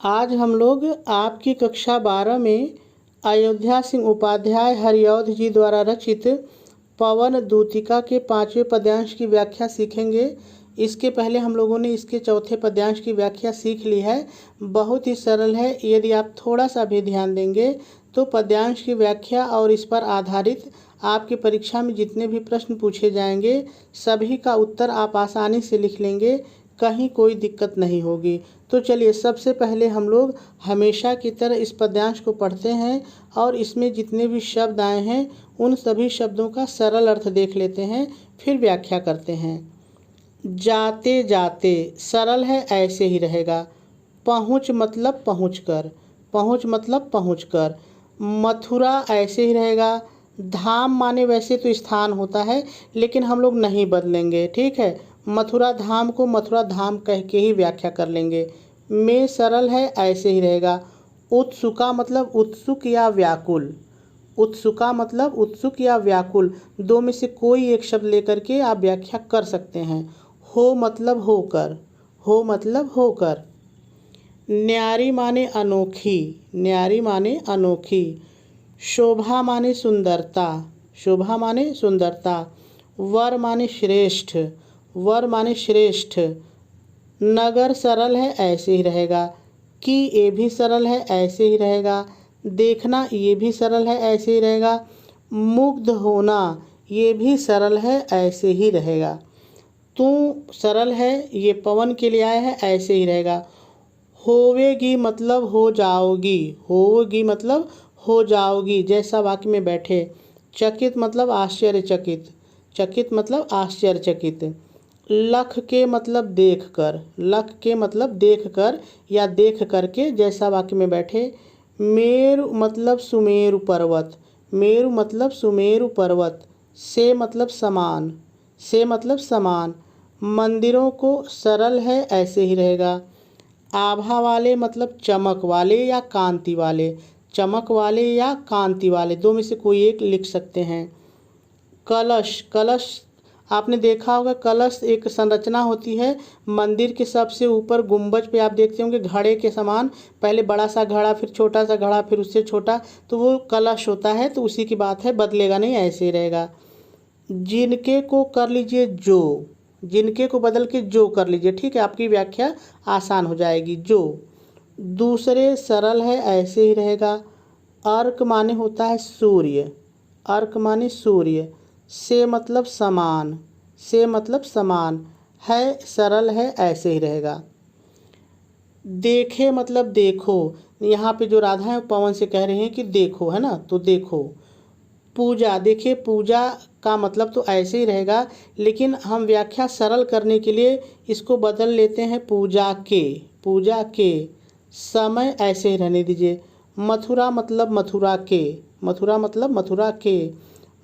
आज हम लोग आपकी कक्षा 12 में अयोध्या सिंह उपाध्याय हरिऔध जी द्वारा रचित पवन दूतिका के 5वें पद्यांश की व्याख्या सीखेंगे। इसके पहले हम लोगों ने इसके चौथे पद्यांश की व्याख्या सीख ली है। बहुत ही सरल है। यदि आप थोड़ा सा भी ध्यान देंगे तो पद्यांश की व्याख्या और इस पर आधारित आपकी परीक्षा में जितने भी प्रश्न पूछे जाएंगे सभी का उत्तर आप आसानी से लिख लेंगे, कहीं कोई दिक्कत नहीं होगी। तो चलिए सबसे पहले हम लोग हमेशा की तरह इस पद्यांश को पढ़ते हैं और इसमें जितने भी शब्द आए हैं उन सभी शब्दों का सरल अर्थ देख लेते हैं, फिर व्याख्या करते हैं। जाते जाते सरल है, ऐसे ही रहेगा। पहुँच मतलब पहुँच कर, पहुँच मतलब पहुँच कर। मथुरा ऐसे ही रहेगा। धाम माने वैसे तो स्थान होता है लेकिन हम लोग नहीं बदलेंगे, ठीक है। मथुरा धाम को मथुरा धाम कह के ही व्याख्या कर लेंगे। में सरल है, ऐसे ही रहेगा। उत्सुका मतलब उत्सुक या व्याकुल, उत्सुका मतलब उत्सुक या व्याकुल। दो में से कोई एक शब्द लेकर के आप व्याख्या कर सकते हैं। हो मतलब होकर, हो मतलब होकर। न्यारी माने अनोखी, न्यारी माने अनोखी। शोभा माने सुंदरता, शोभा माने सुंदरता। वर माने श्रेष्ठ, वर माने श्रेष्ठ। नगर सरल है, ऐसे ही रहेगा। कि ये भी सरल है, ऐसे ही रहेगा। देखना ये भी सरल है, ऐसे ही रहेगा। मुग्ध होना ये भी सरल है, ऐसे ही रहेगा। तू सरल है, ये पवन के लिए आया है, ऐसे ही रहेगा। होवेगी मतलब हो जाओगी, होगी मतलब हो जाओगी, जैसा वाक्य में बैठे। चकित मतलब आश्चर्यचकित, चकित मतलब आश्चर्यचकित। लख के मतलब देख कर, लख के मतलब देख कर या देख करके, जैसा वाक्य में बैठे। मेरु मतलब सुमेरु पर्वत, मेरु मतलब सुमेरु पर्वत। से मतलब समान, से मतलब समान। मंदिरों को सरल है, ऐसे ही रहेगा। आभा वाले मतलब चमक वाले या कांति वाले, चमक वाले या कांति वाले, दो में से कोई एक लिख सकते हैं। कलश, कलश आपने देखा होगा, कलश एक संरचना होती है मंदिर के सबसे ऊपर गुंबज पे, आप देखते होंगे घड़े के समान, पहले बड़ा सा घड़ा, फिर छोटा सा घड़ा, फिर उससे छोटा, तो वो कलश होता है। तो उसी की बात है, बदलेगा नहीं, ऐसे ही रहेगा। जिनके को कर लीजिए जो, जिनके को बदल के जो कर लीजिए, ठीक है, आपकी व्याख्या आसान हो जाएगी। जो। दूसरे सरल है, ऐसे ही रहेगा। अर्क माने होता है सूर्य, अर्क माने सूर्य। से मतलब समान, से मतलब समान। है सरल है, ऐसे ही रहेगा। देखे मतलब देखो, यहाँ पे जो राधा है पवन से कह रहे हैं कि देखो, है ना, तो देखो। पूजा, देखिए पूजा का मतलब तो ऐसे ही रहेगा लेकिन हम व्याख्या सरल करने के लिए इसको बदल लेते हैं पूजा के, पूजा के। समय ऐसे ही रहने दीजिए। मथुरा मतलब मथुरा के, मथुरा मतलब मथुरा के।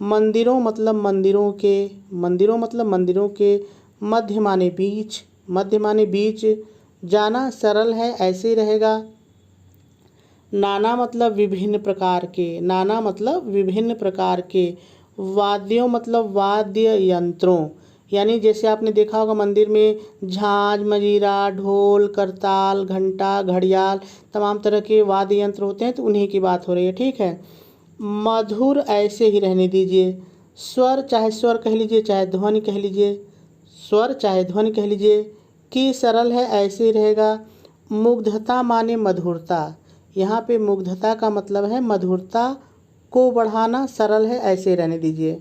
मंदिरों मतलब मंदिरों के, मंदिरों मतलब मंदिरों के। मध्य माने बीच, मध्य माने बीच। जाना सरल है, ऐसे ही रहेगा। नाना मतलब विभिन्न प्रकार के, नाना मतलब विभिन्न प्रकार के। वाद्यों मतलब वाद्य यंत्रों, यानी जैसे आपने देखा होगा मंदिर में झांझ, मजीरा, ढोल, करताल, घंटा, घड़ियाल, तमाम तरह के वाद्य यंत्र होते हैं, तो उन्हीं की बात हो रही है, ठीक है। मधुर ऐसे ही रहने दीजिए। स्वर चाहे स्वर कह लीजिए चाहे ध्वनि कह लीजिए, स्वर चाहे ध्वनि कह लीजिए। की सरल है, ऐसे ही रहेगा। मुग्धता माने मधुरता, यहाँ पे मुग्धता का मतलब है मधुरता को बढ़ाना, सरल है, ऐसे रहने दीजिए।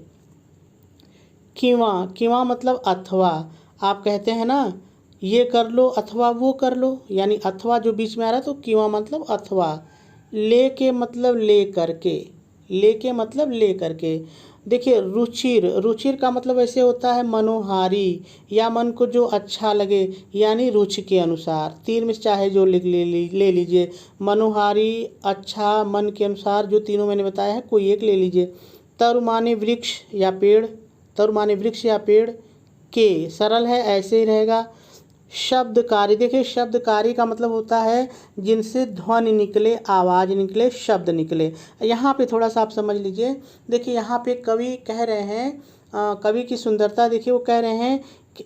किंवा, किंवा मतलब अथवा, आप कहते हैं ना ये कर लो अथवा वो कर लो, यानी अथवा जो बीच में आ रहा है तो किंवा मतलब अथवा। ले के मतलब ले करके, ले के मतलब ले करके। देखिए रुचिर, रुचिर का मतलब ऐसे होता है मनोहारी या मन को जो अच्छा लगे, यानी रुचि के अनुसार। तीन में चाहे जो लिख ले लीजिए। मनोहारी, अच्छा, मन के अनुसार, जो तीनों मैंने बताया है कोई एक ले लीजिए। तरु माने वृक्ष या पेड़, तरु माने वृक्ष या पेड़। के सरल है, ऐसे ही रहेगा। शब्दकारी, देखिए शब्दकारी का मतलब होता है जिनसे ध्वनि निकले, आवाज़ निकले, शब्द निकले। यहाँ पे थोड़ा सा आप समझ लीजिए। देखिए यहाँ पे कवि कह रहे हैं, कवि की सुंदरता देखिए, वो कह रहे हैं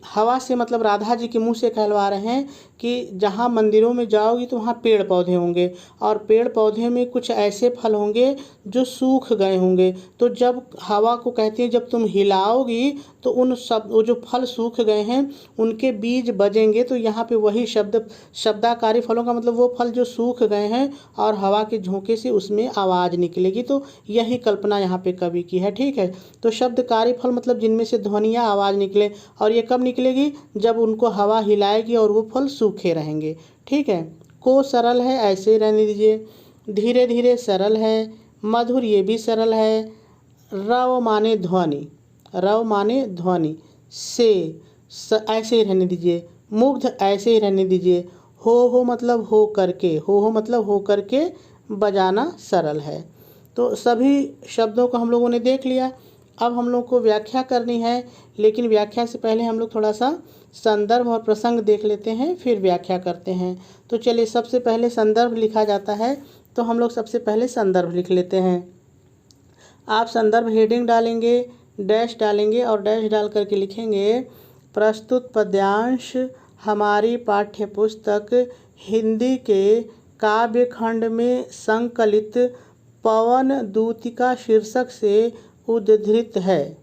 हवा से मतलब राधा जी के मुंह से कहलवा रहे हैं कि जहाँ मंदिरों में जाओगी तो वहाँ पेड़ पौधे होंगे और पेड़ पौधे में कुछ ऐसे फल होंगे जो सूख गए होंगे। तो जब हवा को कहते हैं जब तुम हिलाओगी तो उन सब वो जो फल सूख गए हैं उनके बीज बजेंगे। तो यहाँ पे वही शब्दाकारी फलों का मतलब वो फल जो सूख गए हैं और हवा के झोंके से उसमें आवाज़ निकलेगी। तो यही कल्पना यहाँ पे कवि की है। ठीक है, तो शब्दकारी फल मतलब जिनमें से ध्वनियाँ आवाज़ निकले, और ये कब निकलेगी? जब उनको हवा हिलाएगी और वो फल सूखे रहेंगे। ठीक है, को सरल है, ऐसे ही रहने दीजिए। धीरे धीरे सरल है, मधुर ये भी सरल है। रव माने ध्वनि, रव माने ध्वनि, से ऐसे ही रहने दीजिए। मुग्ध ऐसे ही रहने दीजिए। हो मतलब हो करके, हो मतलब हो करके बजाना सरल है। तो सभी शब्दों को हम लोगों ने देख लिया। अब हम लोग को व्याख्या करनी है, लेकिन व्याख्या से पहले हम लोग थोड़ा सा संदर्भ और प्रसंग देख लेते हैं, फिर व्याख्या करते हैं। तो चलिए, सबसे पहले संदर्भ लिखा जाता है, तो हम लोग सबसे पहले संदर्भ लिख लेते हैं। आप संदर्भ हेडिंग डालेंगे, डैश डालेंगे और डैश डाल करके लिखेंगे प्रस्तुत पद्यांश हमारी पाठ्य पुस्तक हिंदी के काव्य खंड में संकलित पवन दूतिका शीर्षक से उद्धृत है।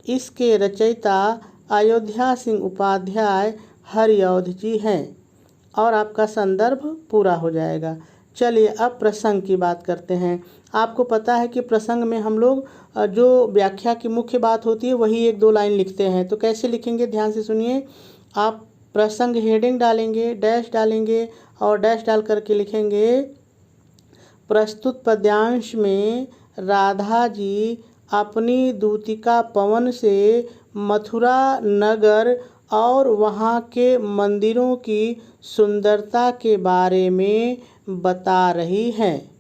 इसके रचयिता अयोध्या सिंह उपाध्याय हरिऔध जी हैं। और आपका संदर्भ पूरा हो जाएगा। चलिए, अब प्रसंग की बात करते हैं। आपको पता है कि प्रसंग में हम लोग जो व्याख्या की मुख्य बात होती है वही 1-2 लाइन लिखते हैं। तो कैसे लिखेंगे, ध्यान से सुनिए। आप प्रसंग हेडिंग डालेंगे, डैश डालेंगे और डैश डाल करके लिखेंगे प्रस्तुत पद्यांश में राधा जी अपनी दूतिका पवन से मथुरा नगर और वहाँ के मंदिरों की सुंदरता के बारे में बता रही हैं।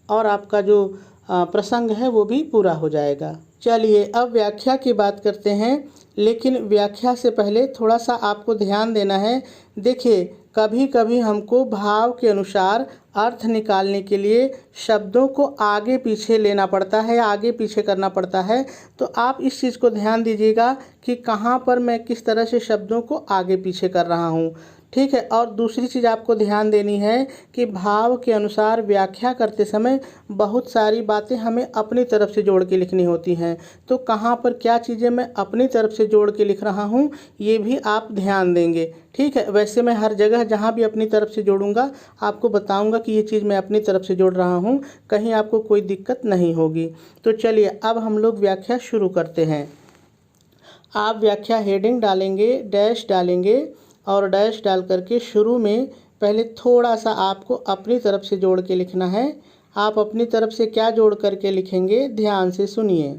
और आपका जो प्रसंग है वो भी पूरा हो जाएगा। चलिए, अब व्याख्या की बात करते हैं, लेकिन व्याख्या से पहले थोड़ा सा आपको ध्यान देना है। देखिए, कभी कभी हमको भाव के अनुसार अर्थ निकालने के लिए शब्दों को आगे पीछे लेना पड़ता है, आगे पीछे करना पड़ता है। तो आप इस चीज़ को ध्यान दीजिएगा कि कहाँ पर मैं किस तरह से शब्दों को आगे पीछे कर रहा हूँ। ठीक है, और दूसरी चीज़ आपको ध्यान देनी है कि भाव के अनुसार व्याख्या करते समय बहुत सारी बातें हमें अपनी तरफ से जोड़ के लिखनी होती हैं। तो कहाँ पर क्या चीज़ें मैं अपनी तरफ से जोड़ के लिख रहा हूँ ये भी आप ध्यान देंगे। ठीक है, वैसे मैं हर जगह जहाँ भी अपनी तरफ से जोड़ूंगा आपको बताऊंगा कि ये चीज़ मैं अपनी तरफ से जोड़ रहा हूँ, कहीं आपको कोई दिक्कत नहीं होगी। तो चलिए, अब हम लोग व्याख्या शुरू करते हैं। आप व्याख्या हेडिंग डालेंगे, डैश डालेंगे और डैश डाल करके शुरू में पहले थोड़ा सा आपको अपनी तरफ से जोड़ के लिखना है। आप अपनी तरफ से क्या जोड़ करके लिखेंगे, ध्यान से सुनिए।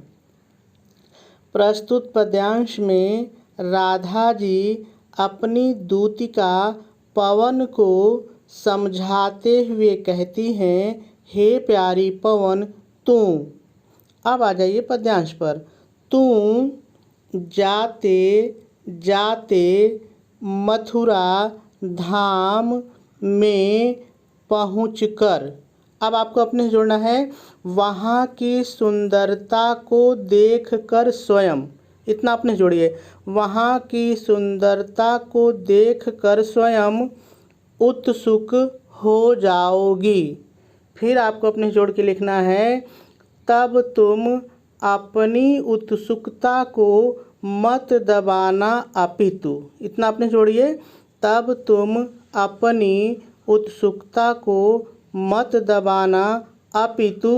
प्रस्तुत पद्यांश में राधा जी अपनी दूतिका पवन को समझाते हुए कहती हैं, हे प्यारी पवन तू। अब आ जाइए पद्यांश पर। तू जाते जाते मथुरा धाम में पहुंचकर, अब आपको अपने से जोड़ना है, वहाँ की सुंदरता को देखकर स्वयं, इतना अपने जोड़िए, वहाँ की सुंदरता को देखकर स्वयं उत्सुक हो जाओगी। फिर आपको अपने जोड़ के लिखना है, तब तुम अपनी उत्सुकता को मत दबाना अपितु, इतना अपने जोड़िए, तब तुम अपनी उत्सुकता को मत दबाना अपितु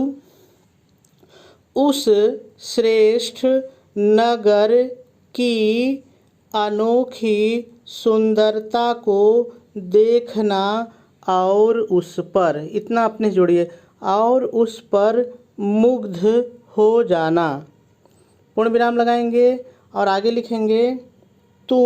उस श्रेष्ठ नगर की अनोखी सुंदरता को देखना और उस पर, इतना अपने जोड़िए, और उस पर मुग्ध हो जाना। पूर्ण विराम लगाएंगे और आगे लिखेंगे, तू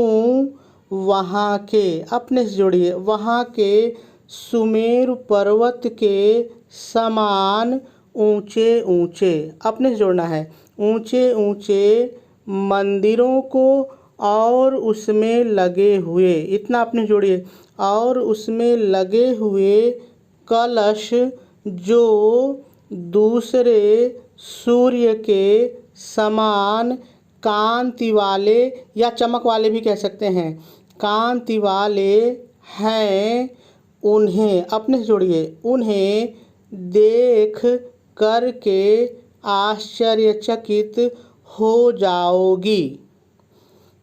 वहाँ के, अपने से जोड़िए, वहाँ के सुमेरु पर्वत के समान ऊंचे ऊंचे, अपने से जोड़ना है, ऊंचे ऊंचे मंदिरों को और उसमें लगे हुए, इतना अपने जोड़िए, और उसमें लगे हुए कलश जो दूसरे सूर्य के समान कांति वाले या चमक वाले भी कह सकते हैं। कांति वाले हैं उन्हें, अपने से जोड़िए, उन्हें देख करके आश्चर्यचकित हो जाओगी।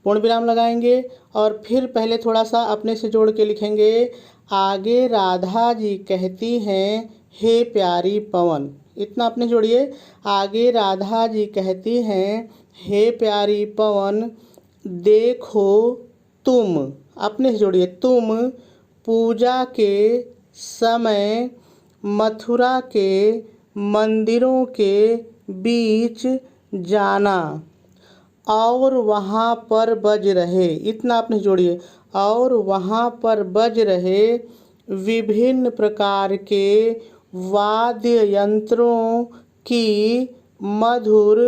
पूर्ण विराम लगाएंगे और फिर पहले थोड़ा सा अपने से जोड़ के लिखेंगे। आगे राधा जी कहती हैं, हे प्यारी पवन। इतना अपने जोड़िए। आगे राधा जी कहती हैं, हे प्यारी पवन, देखो तुम, अपने से जोड़िए, तुम पूजा के समय मथुरा के मंदिरों के बीच जाना और वहाँ पर बज रहे, इतना आपने जोड़िए, और वहाँ पर बज रहे विभिन्न प्रकार के वाद्य यंत्रों की मधुर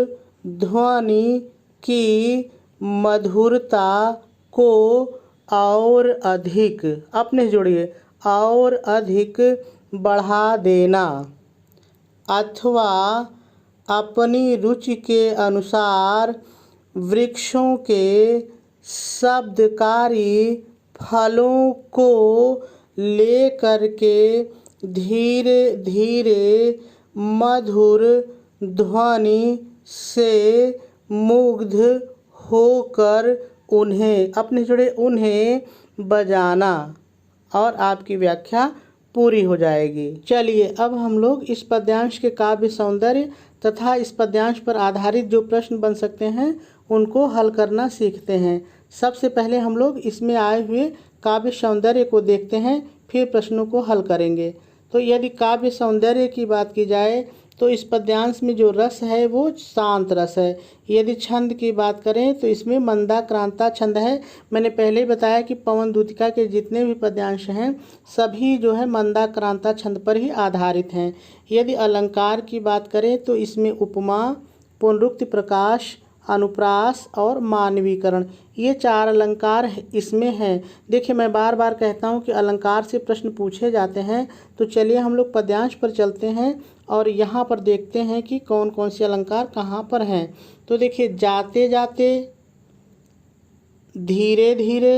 ध्वनि की मधुरता को और अधिक, अपने जोड़िए, और अधिक बढ़ा देना, अथवा अपनी रुचि के अनुसार वृक्षों के शब्दकारी फलों को लेकर के धीरे धीरे मधुर ध्वनि से मुग्ध होकर उन्हें, अपने जुड़े, उन्हें बजाना और आपकी व्याख्या पूरी हो जाएगी। चलिए अब हम लोग इस पद्यांश के काव्य सौंदर्य तथा इस पद्यांश पर आधारित जो प्रश्न बन सकते हैं उनको हल करना सीखते हैं। सबसे पहले हम लोग इसमें आए हुए काव्य सौंदर्य को देखते हैं, फिर प्रश्नों को हल करेंगे। तो यदि काव्य सौंदर्य की बात की जाए तो इस पद्यांश में जो रस है वो शांत रस है। यदि छंद की बात करें तो इसमें मंदाक्रांता छंद है। मैंने पहले ही बताया कि पवन दूतिका के जितने भी पद्यांश हैं सभी जो है मंदाक्रांता छंद पर ही आधारित हैं। यदि अलंकार की बात करें तो इसमें उपमा, पुनरुक्ति प्रकाश, अनुप्रास और मानवीकरण, ये 4 अलंकार इसमें हैं। देखिए मैं बार बार कहता हूँ कि अलंकार से प्रश्न पूछे जाते हैं। तो चलिए हम लोग पद्यांश पर चलते हैं और यहाँ पर देखते हैं कि कौन कौन से अलंकार कहाँ पर हैं। तो देखिए, जाते जाते, धीरे धीरे,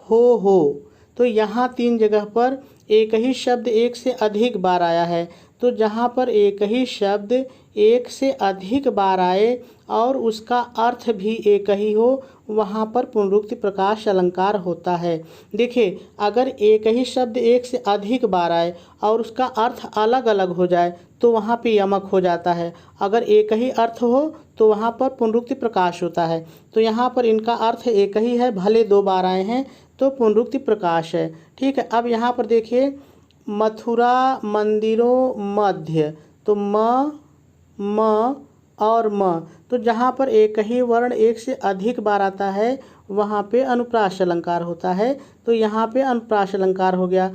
हो, तो यहाँ 3 जगह पर एक ही शब्द एक से अधिक बार आया है। तो जहाँ पर एक ही शब्द एक से अधिक बार आए और उसका अर्थ भी एक ही हो वहाँ पर पुनरुक्ति प्रकाश अलंकार होता है। देखिए, अगर एक ही शब्द एक से अधिक बार आए और उसका अर्थ अलग अलग हो जाए तो वहाँ पे यमक हो जाता है। अगर एक ही अर्थ हो तो वहाँ पर पुनरुक्ति प्रकाश होता है। तो यहाँ पर इनका अर्थ एक ही है, भले 2 बार आए हैं तो पुनरुक्ति प्रकाश है। ठीक है, अब यहाँ पर देखिए, मथुरा मंदिरों मध्य, तो म और म, तो जहाँ पर एक ही वर्ण एक से अधिक बार आता है वहाँ पे अनुप्रास अलंकार होता है। तो यहाँ पे अनुप्रास अलंकार हो गया।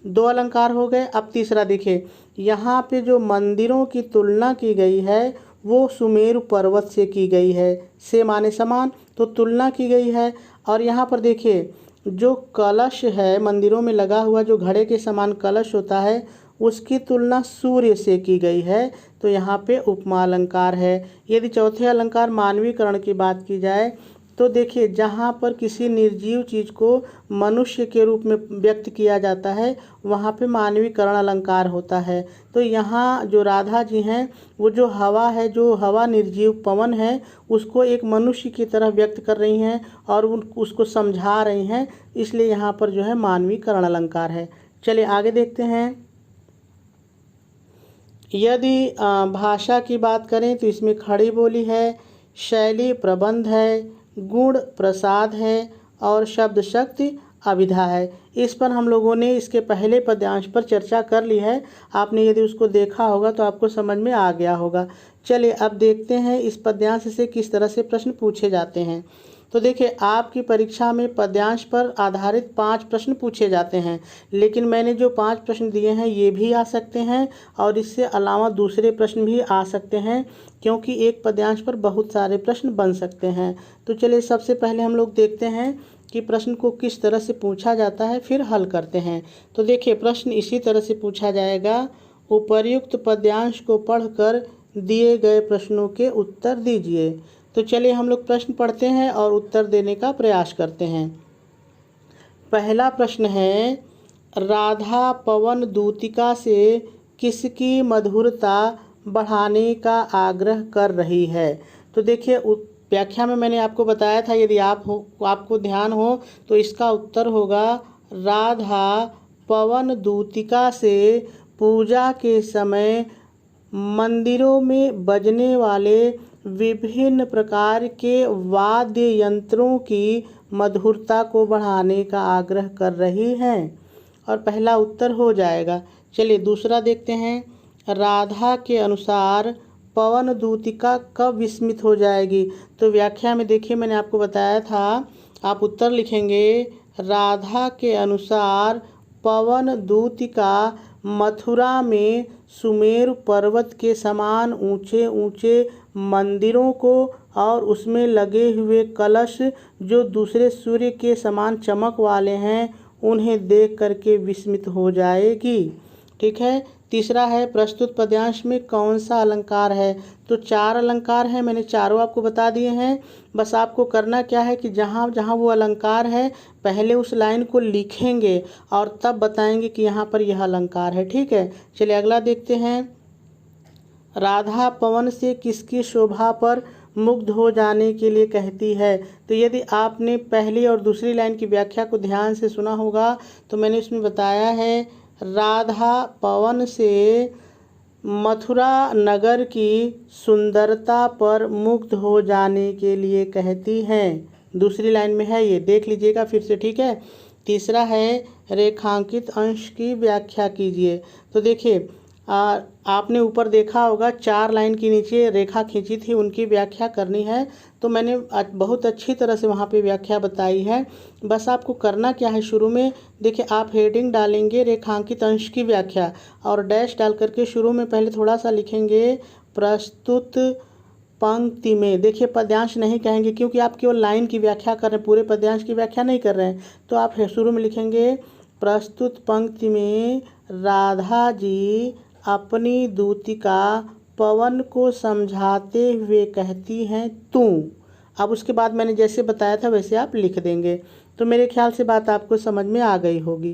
2 अलंकार हो गए। अब तीसरा देखिए, यहाँ पे जो मंदिरों की तुलना की गई है वो सुमेरु पर्वत से की गई है। से माने समान, तो तुलना की गई है। और यहाँ पर देखिए, जो कलश है मंदिरों में लगा हुआ, जो घड़े के समान कलश होता है उसकी तुलना सूर्य से की गई है। तो यहाँ पे उपमा अलंकार है। यदि चौथे अलंकार मानवीकरण की बात की जाए तो देखिए, जहाँ पर किसी निर्जीव चीज़ को मनुष्य के रूप में व्यक्त किया जाता है वहाँ पे मानवीकरण अलंकार होता है। तो यहाँ जो राधा जी हैं वो जो हवा है, जो हवा निर्जीव पवन है, उसको एक मनुष्य की तरह व्यक्त कर रही हैं और उसको समझा रही हैं, इसलिए यहाँ पर जो है मानवीकरण अलंकार है। चलिए आगे देखते हैं। यदि भाषा की बात करें तो इसमें खड़ी बोली है, शैली प्रबंध है, गुण प्रसाद है और शब्द शक्ति अभिधा है। इस पर हम लोगों ने इसके पहले पद्यांश पर चर्चा कर ली है। आपने यदि उसको देखा होगा तो आपको समझ में आ गया होगा। चलिए अब देखते हैं इस पद्यांश से किस तरह से प्रश्न पूछे जाते हैं। तो देखिए, आपकी परीक्षा में पद्यांश पर आधारित 5 प्रश्न पूछे जाते हैं, लेकिन मैंने जो 5 प्रश्न दिए हैं ये भी आ सकते हैं और इससे अलावा दूसरे प्रश्न भी आ सकते हैं, क्योंकि एक पद्यांश पर बहुत सारे प्रश्न बन सकते हैं। तो चलिए सबसे पहले हम लोग देखते हैं कि प्रश्न को किस तरह से पूछा जाता है, फिर हल करते हैं। तो देखिए, प्रश्न इसी तरह से पूछा जाएगा, उपर्युक्त पद्यांश को पढ़कर दिए गए प्रश्नों के उत्तर दीजिए। तो चलिए हम लोग प्रश्न पढ़ते हैं और उत्तर देने का प्रयास करते हैं। पहला प्रश्न है, राधा पवन दूतिका से किसकी मधुरता बढ़ाने का आग्रह कर रही है। तो देखिए व्याख्या में मैंने आपको बताया था, यदि आपको ध्यान हो तो इसका उत्तर होगा राधा पवन दूतिका से पूजा के समय मंदिरों में बजने वाले विभिन्न प्रकार के वाद्य यंत्रों की मधुरता को बढ़ाने का आग्रह कर रही हैं, और पहला उत्तर हो जाएगा। चलिए दूसरा देखते हैं। राधा के अनुसार पवन दूतिका कब विस्मित हो जाएगी। तो व्याख्या में देखिए मैंने आपको बताया था, आप उत्तर लिखेंगे राधा के अनुसार पवन दूतिका मथुरा में सुमेरु पर्वत के समान ऊंचे ऊंचे मंदिरों को और उसमें लगे हुए कलश जो दूसरे सूर्य के समान चमक वाले हैं उन्हें देख करके विस्मित हो जाएगी। ठीक है। तीसरा है, प्रस्तुत पद्यांश में कौन सा अलंकार है। तो 4 अलंकार हैं, मैंने चारों आपको बता दिए हैं। बस आपको करना क्या है कि जहाँ जहाँ वो अलंकार है पहले उस लाइन को लिखेंगे और तब बताएंगे कि यहाँ पर यह अलंकार है। ठीक है। चलिए अगला देखते हैं। राधा पवन से किसकी शोभा पर मुग्ध हो जाने के लिए कहती है। तो यदि आपने पहली और दूसरी लाइन की व्याख्या को ध्यान से सुना होगा तो मैंने इसमें बताया है, राधा पवन से मथुरा नगर की सुंदरता पर मुग्ध हो जाने के लिए कहती हैं। दूसरी लाइन में है, ये देख लीजिएगा फिर से। ठीक है। तीसरा है, रेखांकित अंश की व्याख्या कीजिए। तो देखिए आपने ऊपर देखा होगा 4 लाइन के नीचे रेखा खींची थी, उनकी व्याख्या करनी है। तो मैंने बहुत अच्छी तरह से वहाँ पे व्याख्या बताई है। बस आपको करना क्या है, शुरू में देखिए आप हेडिंग डालेंगे रेखांकित अंश की व्याख्या और डैश डाल करके शुरू में पहले थोड़ा सा लिखेंगे प्रस्तुत पंक्ति में। देखिए पद्यांश नहीं कहेंगे क्योंकि आप केवल लाइन की व्याख्या कर रहे हैं, पूरे पद्यांश की व्याख्या नहीं कर रहे हैं। तो आप शुरू में लिखेंगे प्रस्तुत पंक्ति में राधा जी अपनी दूतिका पवन को समझाते हुए कहती हैं तू। अब उसके बाद मैंने जैसे बताया था वैसे आप लिख देंगे। तो मेरे ख्याल से बात आपको समझ में आ गई होगी।